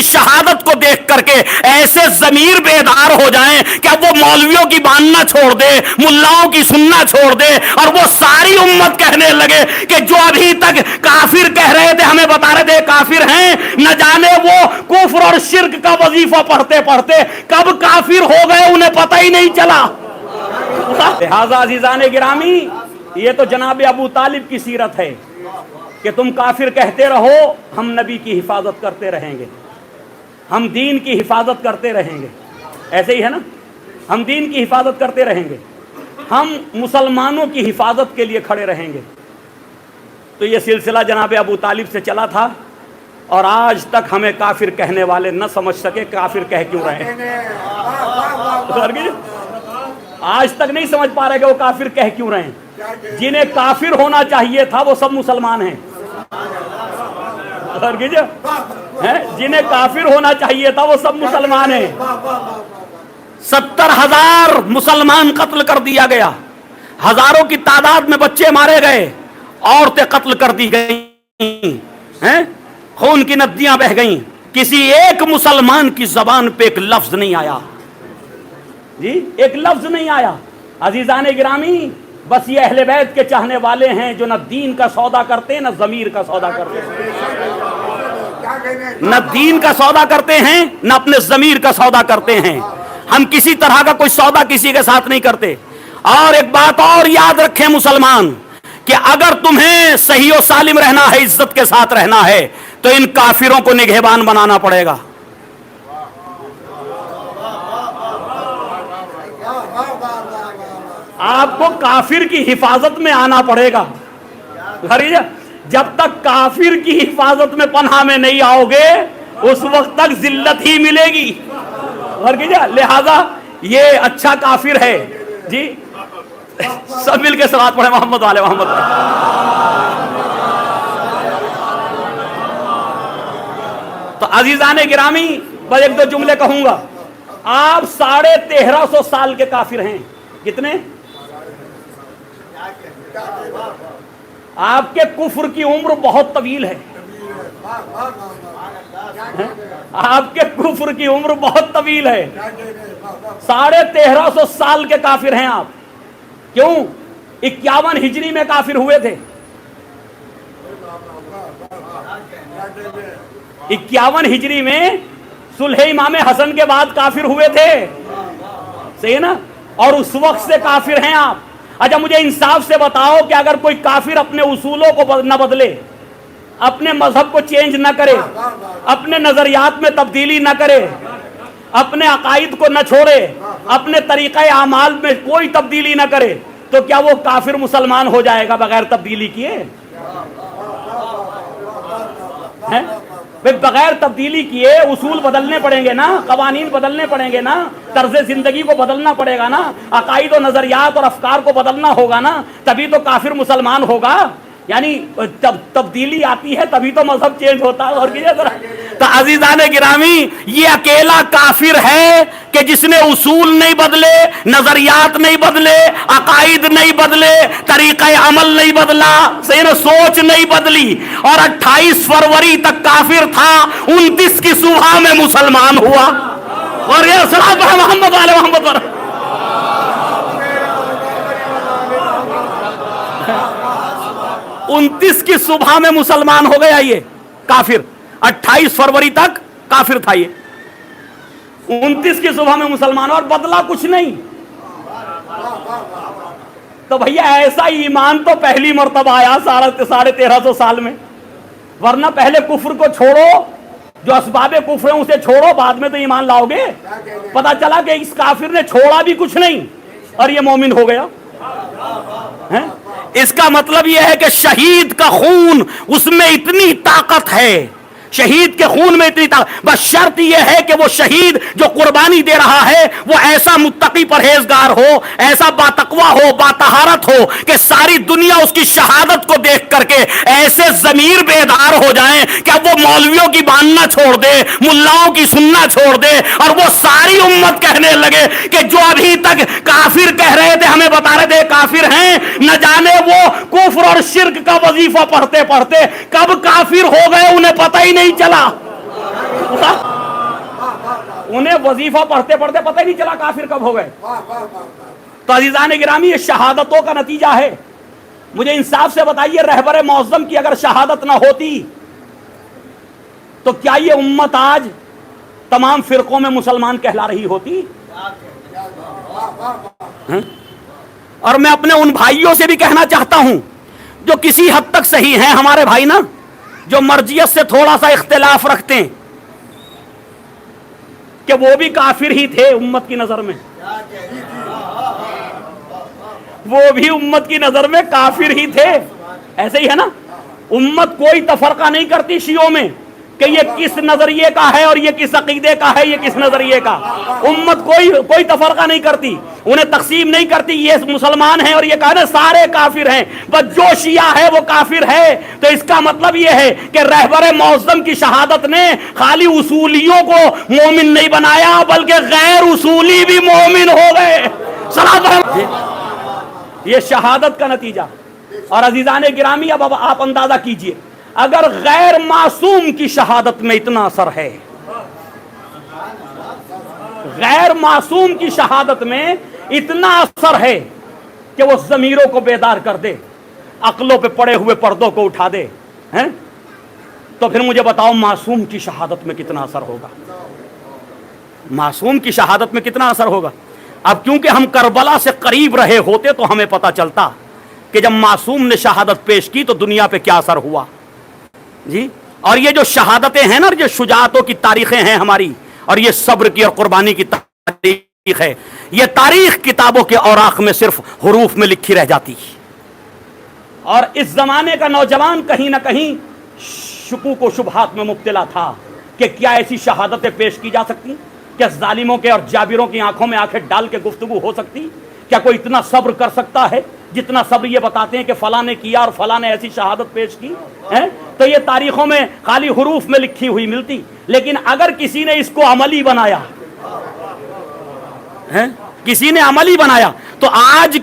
شہادت کو دیکھ کر کے ایسے ضمیر بیدار ہو جائیں کہ اب وہ مولویوں کی ماننا چھوڑ دے، ملاؤں کی سننا چھوڑ دے، اور وہ ساری امت کہنے لگے کہ جو ابھی تک کافر کہہ رہے تھے، ہمیں بتا رہے تھے کافر ہیں، نہ جانے وہ کفر اور شرک کا وظیفہ پڑھتے پڑھتے کب کافر ہو گئے انہیں پتہ ہی نہیں چلا۔ لہذا عزیزان گرامی، یہ تو جناب ابو طالب کی سیرت ہے کہ تم کافر کہتے رہو، ہم نبی کی حفاظت کرتے رہیں گے، ہم دین کی حفاظت کرتے رہیں گے۔ ایسے ہی ہے نا، ہم دین کی حفاظت کرتے رہیں گے، ہم مسلمانوں کی حفاظت کے لیے کھڑے رہیں گے۔ تو یہ سلسلہ جناب ابو طالب سے چلا تھا، اور آج تک ہمیں کافر کہنے والے نہ سمجھ سکے کافر کہہ کیوں رہے ہیں۔ آج تک نہیں سمجھ پا رہے کہ وہ کافر کہہ کیوں رہے ہیں۔ جنہیں کافر ہونا چاہیے تھا وہ سب مسلمان ہیں، جنہیں کافر ہونا چاہیے تھا وہ سب مسلمان ہیں۔ 70,000 مسلمان قتل کر دیا گیا، ہزاروں کی تعداد میں بچے مارے گئے، عورتیں قتل کر دی گئیں، خون کی ندیاں بہہ گئیں، کسی ایک مسلمان کی زبان پہ ایک لفظ نہیں آیا، جی ایک لفظ نہیں آیا۔ عزیزان گرامی، بس یہ اہل بیت کے چاہنے والے ہیں جو نہ دین کا سودا کرتے نہ ضمیر کا سودا کرتے، نہ دین کا سودا کرتے ہیں نہ اپنے ضمیر کا سودا کرتے ہیں۔ ہم کسی طرح کا کوئی سودا کسی کے ساتھ نہیں کرتے۔ اور ایک بات اور یاد رکھیں مسلمان، کہ اگر تمہیں صحیح و سالم رہنا ہے، عزت کے ساتھ رہنا ہے، تو ان کافروں کو نگہبان بنانا پڑے گا۔ آپ کو کافر کی حفاظت میں آنا پڑے گا۔ جب تک کافر کی حفاظت میں پناہ میں نہیں آؤ گے، اس وقت تک ذلت ہی ملے گی۔ لہذا یہ اچھا کافر ہے جی، سب مل کے صلوات پڑھیں محمد والے محمد۔ تو عزیزان گرامی، بس ایک دو جملے کہوں گا۔ آپ 1350 سال کے کافر ہیں۔ کتنے؟ آپ کے کفر کی عمر بہت طویل ہے، آپ کے کفر کی عمر بہت طویل ہے۔ 1350 سال کے کافر ہیں آپ۔ کیوں؟ 51 ہجری میں کافر ہوئے تھے، 51 ہجری میں صلح امام حسن کے بعد کافر ہوئے تھے، صحیح نا؟ اور اس وقت سے کافر ہیں آپ۔ اچھا مجھے انصاف سے بتاؤ کہ اگر کوئی کافر اپنے اصولوں کو نہ بدلے، اپنے مذہب کو چینج نہ کرے، اپنے نظریات میں تبدیلی نہ کرے، اپنے عقائد کو نہ چھوڑے، اپنے طریقہ اعمال میں کوئی تبدیلی نہ کرے، تو کیا وہ کافر مسلمان ہو جائے گا بغیر تبدیلی کیے؟ بغیر تبدیلی کیے اصول بدلنے پڑیں گے نا، قوانین بدلنے پڑیں گے نا، طرز زندگی کو بدلنا پڑے گا نا، عقائد و نظریات اور افکار کو بدلنا ہوگا نا، تبھی تو کافر مسلمان ہوگا۔ یعنی تبدیلی آتی ہے تبھی تو مذہب چینج ہوتا ہے۔ اور تو عزیزان گرامی، یہ اکیلا کافر ہے کہ جس نے اصول نہیں بدلے، نظریات نہیں بدلے، عقائد نہیں بدلے، طریقہ عمل نہیں بدلا، صحیح نا، سوچ نہیں بدلی، اور 28 فروری تک کافر تھا، 29 کی صبح میں مسلمان ہوا۔ اور یہ صلوات محمد والے محمد پر 29 کی صبح میں مسلمان ہو گیا یہ کافر۔ 28 فروری تک کافر تھا یہ، 29 کی صبح میں مسلمان، اور بدلا کچھ نہیں۔ تو بھیا ایسا ایمان تو پہلی مرتبہ آیا 1350 سال میں، ورنہ پہلے کفر کو چھوڑو، جو اسباب کفر ہیں اسے چھوڑو، بعد میں تو ایمان لاؤ گے۔ پتا چلا کہ اس کافر نے چھوڑا بھی کچھ نہیں اور یہ مومن ہو گیا۔ اس کا مطلب یہ ہے کہ شہید کا خون اس میں اتنی طاقت ہے، شہید کے خون میں اتنی طاقت، بس شرط یہ ہے کہ وہ شہید جو قربانی دے رہا ہے وہ ایسا متقی پرہیزگار ہو، ایسا باتقوا ہو، باطہارت ہو کہ ساری دنیا اس کی شہادت کو دیکھ کر کے ایسے ضمیر بیدار ہو جائیں کہ اب وہ مولویوں کی ماننا چھوڑ دے، ملاؤں کی سننا چھوڑ دے، اور وہ ساری امت کہنے لگے کہ جو ابھی تک کافر کہہ رہے تھے، ہمیں بتا رہے تھے کافر ہیں، نہ جانے وہ کفر اور شرک کا وظیفہ پڑھتے پڑھتے کب کافر ہو گئے انہیں پتہ ہی نہیں چلا۔ انہیں وظیفہ پڑھتے پڑھتے پتہ ہی نہیں چلا کافر کب ہو گئے. تو عزیزان گرامی یہ شہادتوں کا نتیجہ ہے. مجھے انصاف سے بتائیے رہبر معظم کی اگر شہادت نہ ہوتی تو کیا یہ امت آج تمام فرقوں میں مسلمان کہلا رہی ہوتی؟ اور میں اپنے ان بھائیوں سے بھی کہنا چاہتا ہوں جو کسی حد تک صحیح ہیں ہمارے بھائی نا، جو مرجعیت سے تھوڑا سا اختلاف رکھتے ہیں، کہ وہ بھی کافر ہی تھے امت کی نظر میں، وہ بھی امت کی نظر میں کافر ہی تھے. ایسے ہی ہے نا، امت کوئی تفرقہ نہیں کرتی شیعوں میں کہ یہ کس نظریے کا ہے اور یہ کس عقیدے کا ہے، یہ کس نظریے کا. امت کوئی تفرقہ نہیں کرتی، انہیں تقسیم نہیں کرتی یہ مسلمان ہیں اور یہ کہنا سارے کافر ہیں، بس جو شیعہ ہے وہ کافر ہے. تو اس کا مطلب یہ ہے کہ رہبر معظم کی شہادت نے خالی اصولیوں کو مومن نہیں بنایا بلکہ غیر اصولی بھی مومن ہو گئے. یہ شہادت کا نتیجہ. اور عزیزان گرامی اب آپ اندازہ کیجئے اگر غیر معصوم کی شہادت میں اتنا اثر ہے، غیر معصوم کی شہادت میں اتنا اثر ہے کہ وہ ضمیروں کو بیدار کر دے، عقلوں پہ پڑے ہوئے پردوں کو اٹھا دے، تو پھر مجھے بتاؤ معصوم کی شہادت میں کتنا اثر ہوگا؟ معصوم کی شہادت میں کتنا اثر ہوگا؟ اب کیونکہ ہم کربلا سے قریب رہے ہوتے تو ہمیں پتہ چلتا کہ جب معصوم نے شہادت پیش کی تو دنیا پہ کیا اثر ہوا. جی اور یہ جو شہادتیں ہیں نا، جو شجاعتوں کی تاریخیں ہیں ہماری، اور یہ صبر کی اور قربانی کی تاریخ ہے، یہ تاریخ کتابوں کے اوراق میں صرف حروف میں لکھی رہ جاتی. اور اس زمانے کا نوجوان کہیں نہ کہیں شکوک و شبہات میں مبتلا تھا کہ کیا ایسی شہادتیں پیش کی جا سکتی؟ کیا ظالموں کے اور جابروں کی آنکھوں میں آنکھیں ڈال کے گفتگو ہو سکتی؟ کیا کوئی اتنا صبر کر سکتا ہے جتنا صبر یہ بتاتے ہیں کہ فلاں نے کیا اور فلاں نے ایسی شہادت پیش کی ہے؟ تو یہ تاریخوں میں خالی حروف میں لکھی ہوئی ملتی. لیکن اگر کسی نے اس کو عملی بنایا، کسی نے عملی بنایا، تو آج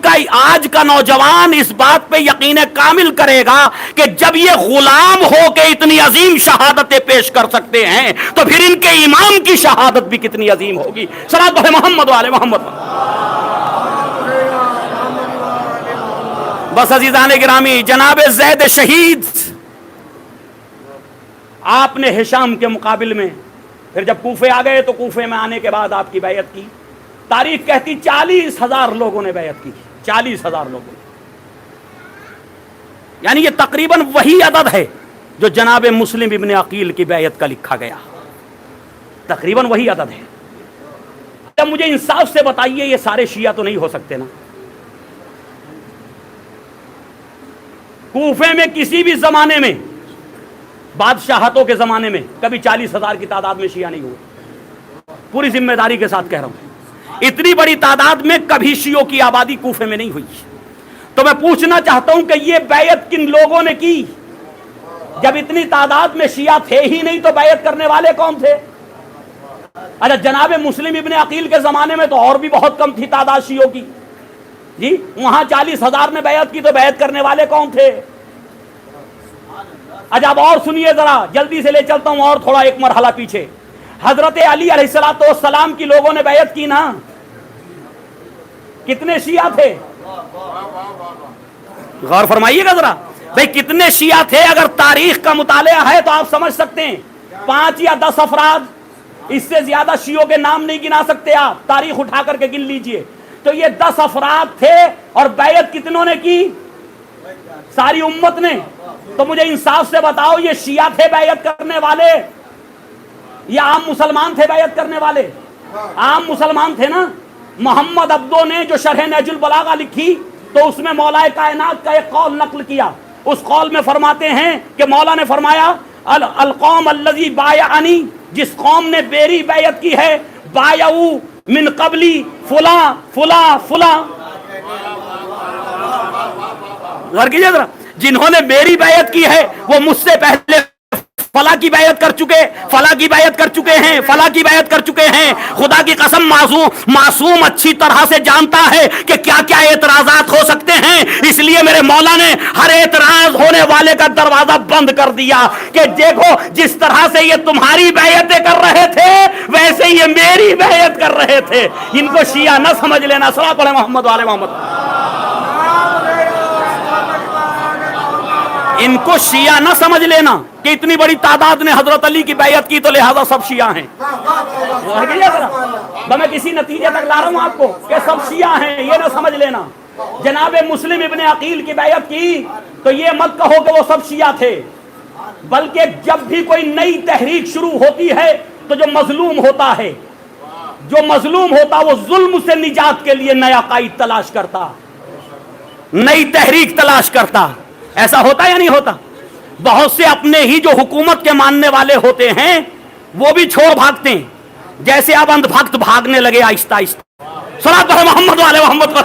کا نوجوان اس بات پہ یقین کامل کرے گا کہ جب یہ غلام ہو کے اتنی عظیم شہادتیں پیش کر سکتے ہیں تو پھر ان کے امام کی شہادت بھی کتنی عظیم ہوگی. صلوات بھائی محمد والے محمد. بس عزیزان گرامی، جناب زید شہید آپ نے ہشام کے مقابل میں پھر جب کوفے آ گئے تو کوفے میں آنے کے بعد آپ کی بیعت کی. تاریخ کہتی 40,000 لوگوں نے بیعت کی. 40,000 لوگوں، یعنی یہ تقریباً وہی عدد ہے جو جناب مسلم ابن عقیل کی بیعت کا لکھا گیا، تقریباً وہی عدد ہے. اب مجھے انصاف سے بتائیے یہ سارے شیعہ تو نہیں ہو سکتے نا؟ کوفے میں کسی بھی زمانے میں، بادشاہتوں کے زمانے میں کبھی 40,000 کی تعداد میں شیعہ نہیں ہوئے. پوری ذمہ داری کے ساتھ کہہ رہا ہوں، اتنی بڑی تعداد میں کبھی شیعوں کی آبادی کوفے میں نہیں ہوئی. تو میں پوچھنا چاہتا ہوں کہ یہ بیعت کن لوگوں نے کی؟ جب اتنی تعداد میں شیعہ تھے ہی نہیں تو بیعت کرنے والے کون تھے؟ اچھا جناب مسلم ابن عقیل کے زمانے میں تو اور بھی بہت کم تھی تعداد شیعوں کی. جی وہاں 40,000 نے بیعت کی تو بیعت کرنے والے کون تھے؟ اچھا اب اور سنیے ذرا، جلدی سے لے چلتا ہوں اور تھوڑا ایک مرحلہ پیچھے. حضرت علی علیہ السلام کی لوگوں نے بیعت کی نا، کتنے شیعہ تھے؟ غور فرمائیے گا ذرا بھئی کتنے شیعہ تھے. اگر تاریخ کا مطالعہ ہے تو آپ سمجھ سکتے ہیں 5 یا 10 افراد، اس سے زیادہ شیعوں کے نام نہیں گنا سکتے آپ، تاریخ اٹھا کر کے گن لیجئے. تو یہ 10 افراد تھے اور بیعت کتنوں نے کی؟ ساری امت نے. تو مجھے انصاف سے بتاؤ یہ شیعہ تھے بیعت کرنے والے یا عام مسلمان تھے بیعت کرنے والے؟ عام مسلمان تھے نا. محمد عبدو نے جو شرح نہج البلاغہ لکھی تو اس میں مولا کائنات کا ایک قول نقل کیا. اس قول میں فرماتے ہیں کہ مولا نے فرمایا القوم الذی بایعنی، جس قوم نے میری بیعت کی ہے، بایعو من قبلی فلاں فلاں فلاں. غور کیجیے ذرا، جنہوں نے میری بیعت کی ہے وہ مجھ سے پہلے فلاں کی بیعت کر چکے، فلاں کی بیعت کر چکے ہیں، فلاں کی بیعت کر چکے ہیں. خدا کی قسم معصوم اچھی طرح سے جانتا ہے کہ کیا کیا اعتراضات ہو سکتے ہیں، اس لیے میرے مولا نے ہر اعتراض ہونے والے کا دروازہ بند کر دیا کہ دیکھو جس طرح سے یہ تمہاری بیعتیں کر رہے تھے ویسے یہ میری کر رہے تھے. ان کو شیعہ نہ سمجھ لینا. صلاۃ علی محمد والے محمد. ان کو شیعہ نہ سمجھ لینا کہ اتنی بڑی تعداد نے حضرت علی کی بیعت کی تو لہذا سب شیعہ ہیں. میں کسی نتیجے تک لا رہا ہوں آپ کو کہ سب شیعہ ہیں، یہ نہ سمجھ لینا. جناب مسلم ابن عقیل کی بیعت کی تو یہ مت کہو کہ وہ سب شیعہ تھے، بلکہ جب بھی کوئی نئی تحریک شروع ہوتی ہے تو جو مظلوم ہوتا وہ ظلم سے نجات کے لیے نیا قائد تلاش کرتا، نئی تحریک تلاش کرتا. ایسا ہوتا یا نہیں ہوتا؟ بہت سے اپنے ہی جو حکومت کے ماننے والے ہوتے ہیں وہ بھی چھوڑ بھاگتے ہیں، جیسے اب اندھ بھکت بھاگنے لگے آہستہ آہستہ. صلاۃ علی محمد والے محمد پر.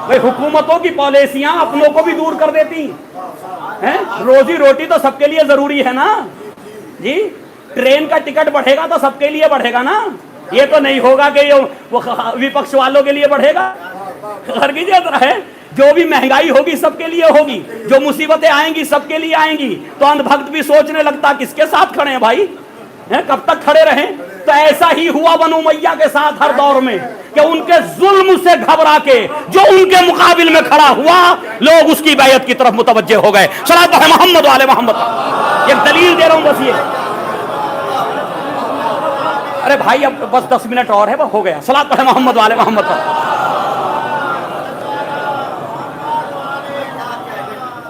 بھئی حکومتوں کی پالیسیاں اپنوں کو بھی دور کر دیتی ہیں. روزی روٹی تو سب کے لیے ضروری ہے نا جی. ٹرین کا ٹکٹ بڑھے گا تو سب کے لیے بڑھے گا نا. یہ تو نہیں ہوگا کہ یہ وپکش والوں کے لیے بڑھے گا. ہے جو بھی مہنگائی ہوگی سب کے لیے ہوگی، جو مصیبتیں آئیں گی سب کے لیے آئیں گی. تو اندھ بھکت بھی سوچنے لگتا کس کے ساتھ کھڑے ہیں بھائی، کب تک کھڑے رہیں. تو ایسا ہی ہوا بنو امیہ کے ساتھ ہر دور میں کہ ان کے ظلم سے گھبرا کے جو ان کے مقابل میں کھڑا ہوا لوگ اس کی بیعت کی طرف متوجہ ہو گئے. صلاۃ علی محمد والے محمد. ایک دلیل دے رہا ہوں بس یہ. ارے بھائی اب بس 10 منٹ اور ہے، وہ ہو گیا. صلاۃ علی محمد والے محمد.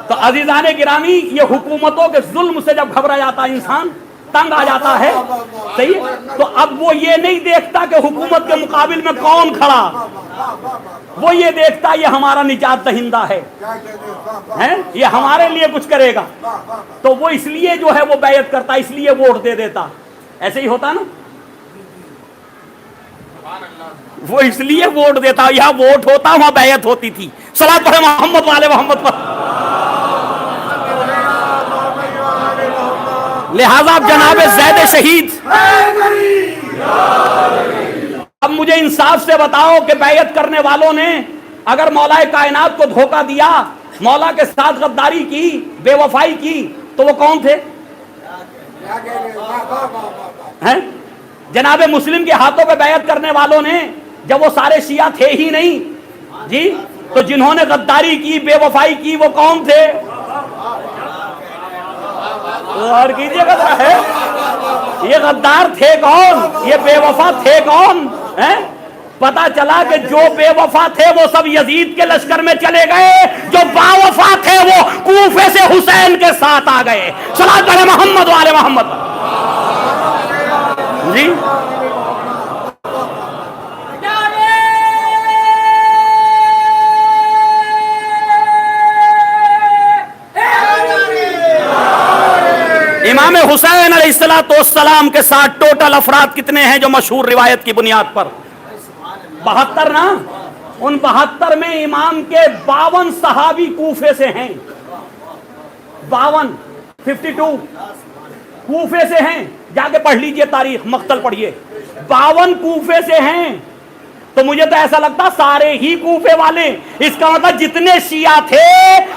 تو عزیزان گرامی، یہ حکومتوں کے ظلم سے جب گھبرا جاتا انسان، تنگ آ جاتا ہے، صحیح، تو اب وہ یہ نہیں دیکھتا کہ حکومت کے مقابل میں کون کھڑا، وہ یہ دیکھتا یہ ہمارا نجات دہندہ ہے، یہ ہمارے لیے کچھ کرے گا. تو وہ اس لیے جو ہے وہ بیعت کرتا، اس لیے ووٹ دے دیتا. ایسے ہی ہوتا نا، وہ اس لیے ووٹ دیتا. یہاں ووٹ ہوتا وہاں بیعت ہوتی تھی. صلاۃ علی محمد والے محمد پر. لہذا جناب زید شہید، اب مجھے انصاف سے بتاؤ کہ بیعت کرنے والوں نے اگر مولا کائنات کو دھوکہ دیا، مولا کے ساتھ غداری کی، بے وفائی کی، تو وہ کون تھے؟ جناب مسلم کے ہاتھوں پہ بیعت کرنے والوں نے جب وہ سارے شیعہ تھے ہی نہیں جی، تو جنہوں نے غداری کی، بے وفائی کی، وہ کون تھے؟ اور کیجئے گا ذرا، ہے یہ غدار تھے کون، یہ بے وفا تھے کون؟ پتا چلا کہ جو بے وفا تھے وہ سب یزید کے لشکر میں چلے گئے، جو با وفا تھے وہ کوفے سے حسین کے ساتھ آ گئے. صلاۃ علی محمد والے محمد جی. امام حسین علیہ السلام کے ساتھ ٹوٹل افراد کتنے ہیں جو مشہور روایت کی بنیاد پر؟ 72 نا. ان 72 میں امام کے 52 صحابی کوفے سے ہیں. 52 کوفے سے ہیں. جا کے پڑھ لیجئے تاریخ، مقتل پڑھیے. 52 کوفے سے ہیں. تو مجھے تو ایسا لگتا سارے ہی کوفے والے، اس کا مطلب جتنے شیعہ تھے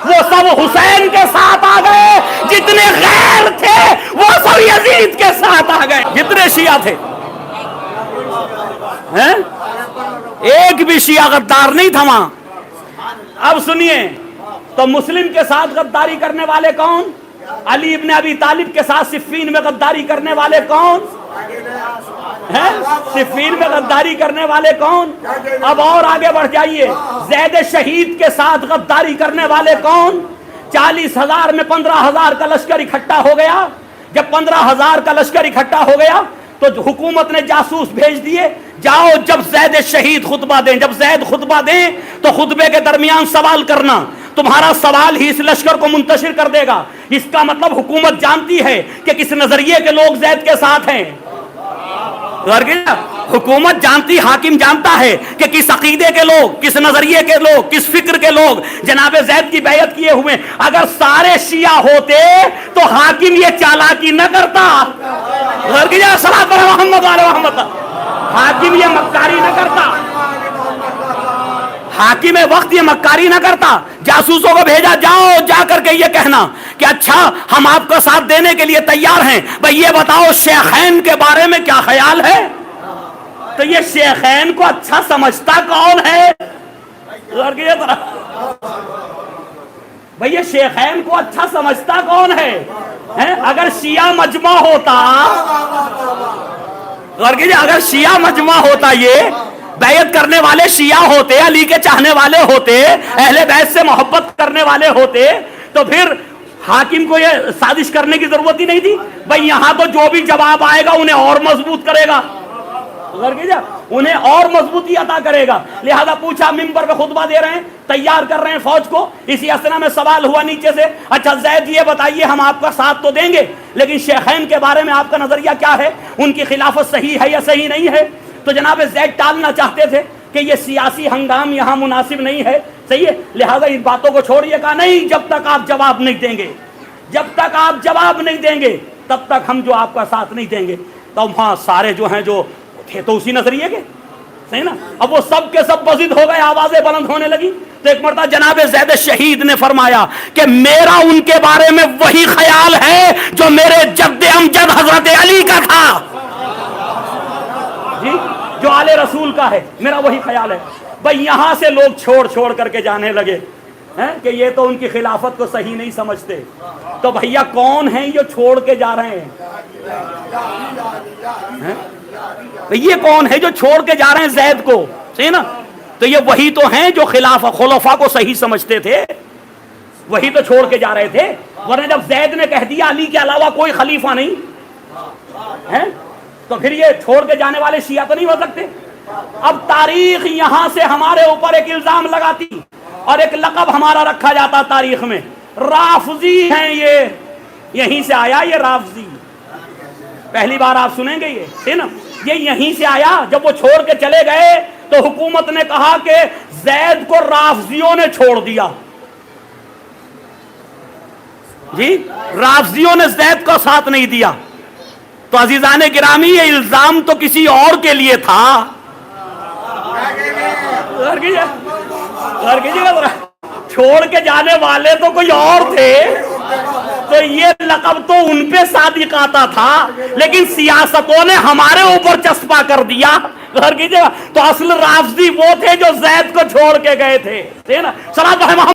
وہ سب حسین کے ساتھ آ گئے، جتنے غیر تھے وہ سب یزید کے ساتھ آ گئے. جتنے شیعہ تھے، ایک بھی شیعہ غدار نہیں تھا وہاں. اب سنیے، تو مسلم کے ساتھ غداری کرنے والے کون؟ علی ابن ابی طالب کے ساتھ صفین میں غداری کرنے والے کون؟ صفین میں غداری کرنے والے کون؟ اب اور آگے بڑھ جائیے، زید شہید کے ساتھ غداری کرنے والے کون؟ 40,000 میں 15,000 کا لشکر اکٹھا ہو گیا. جب 15,000 کا لشکر اکٹھا ہو گیا تو حکومت نے جاسوس بھیج دیے، جاؤ جب زید شہید خطبہ دیں، جب زید خطبہ دیں تو خطبے کے درمیان سوال کرنا، تمہارا سوال ہی اس لشکر کو منتشر کر دے گا. اس کا مطلب حکومت جانتی ہے کہ کس نظریے کے لوگ زید کے ساتھ ہیں. حکومت جانتی، حاکم جانتا ہے کہ کس عقیدے کے لوگ، کس نظریے کے لوگ، کس فکر کے لوگ جناب زید کی بیعت کیے ہوئے. اگر سارے شیعہ ہوتے تو حاکم یہ چالاکی نہ کرتا. صلاۃ علی محمد والے محمد. حاکم یہ مکاری نہ کرتا. حاکم وقت یہ مکاری نہ کرتا، جاسوسوں کو بھیجا جاؤ جا کر کے یہ کہنا کہ اچھا ہم آپ کا ساتھ دینے کے لیے تیار ہیں، بھئی یہ بتاؤ شیخین کے بارے میں کیا خیال ہے؟ تو یہ شیخین کو اچھا سمجھتا کون ہے؟ بھئی یہ شیخین کو اچھا سمجھتا کون ہے؟ اگر شیعہ مجمع ہوتا، اگر شیعہ مجمع ہوتا، یہ بیعت کرنے والے شیعہ ہوتے، علی کے چاہنے والے ہوتے، اہل بیت سے محبت کرنے والے ہوتے، تو پھر حاکم کو یہ سازش کرنے کی ضرورت ہی نہیں تھی۔ بھئی یہاں تو جو بھی جواب آئے گا انہیں اور مضبوط کرے گا، انہیں اور مضبوطی عطا کرے گا۔ لہذا پوچھا، منبر پہ خطبہ دے رہے ہیں، تیار کر رہے ہیں فوج کو، اسی اسنا میں سوال ہوا نیچے سے، اچھا زید یہ بتائیے ہم آپ کا ساتھ تو دیں گے لیکن شیخین کے بارے میں آپ کا نظریہ کیا ہے؟ ان کی خلافت صحیح ہے یا صحیح نہیں ہے؟ تو جناب زید ٹالنا چاہتے تھے کہ یہ سیاسی ہنگام یہاں مناسب نہیں ہے، صحیح ہے، لہذا ان باتوں کو چھوڑیے، کہا نہیں، جب تک آپ جواب نہیں دیں گے، جب تک آپ جواب نہیں دیں گے تب تک ہم جو آپ کا ساتھ نہیں دیں گے۔ تو وہاں سارے جو ہیں جو تھے تو اسی نظریے کے، صحیح نا، اب وہ سب کے سب بزد ہو گئے، آوازیں بلند ہونے لگی۔ تو ایک مرتبہ جناب زید شہید نے فرمایا کہ میرا ان کے بارے میں وہی خیال ہے جو میرے جد امجد حضرت علی کا تھا، جی جو آل رسول کا ہے، میرا وہی خیال ہے۔ بھئی یہاں سے لوگ چھوڑ کر کے جانے لگے کہ یہ تو ان کی خلافت کو صحیح نہیں سمجھتے۔ تو بھیا کون ہیں جو چھوڑ کے جا رہے ہیں؟ یہ کون ہے جو چھوڑ کے جا رہے ہیں زید کو؟ صحیح نا، تو یہ وہی تو ہیں جو خلفاء کو صحیح سمجھتے تھے، وہی تو چھوڑ کے جا رہے تھے۔ ورنہ جب زید نے کہہ دیا علی کے علاوہ کوئی خلیفہ نہیں ہے تو پھر یہ چھوڑ کے جانے والے شیعہ تو نہیں ہو سکتے۔ اب تاریخ یہاں سے ہمارے اوپر ایک الزام لگاتی اور ایک لقب ہمارا رکھا جاتا تاریخ میں، رافضی ہیں، یہ یہیں سے آیا، یہ رافضی پہلی بار آپ سنیں گے، یہ نا، یہ یہیں سے آیا۔ جب وہ چھوڑ کے چلے گئے تو حکومت نے کہا کہ زید کو رافضیوں نے چھوڑ دیا، جی رافضیوں نے زید کو ساتھ نہیں دیا۔ تو عزیزان گرامی یہ الزام تو کسی اور کے لیے تھا، چھوڑ کے جانے والے تو کوئی اور تھے، تو یہ لقب تو ان پہ صادق آتا تھا، لیکن سیاستوں نے ہمارے اوپر چسپا کر دیا۔ تو اصل رافضی وہ تھے جو زید کو چھوڑ کے گئے تھے، صلوات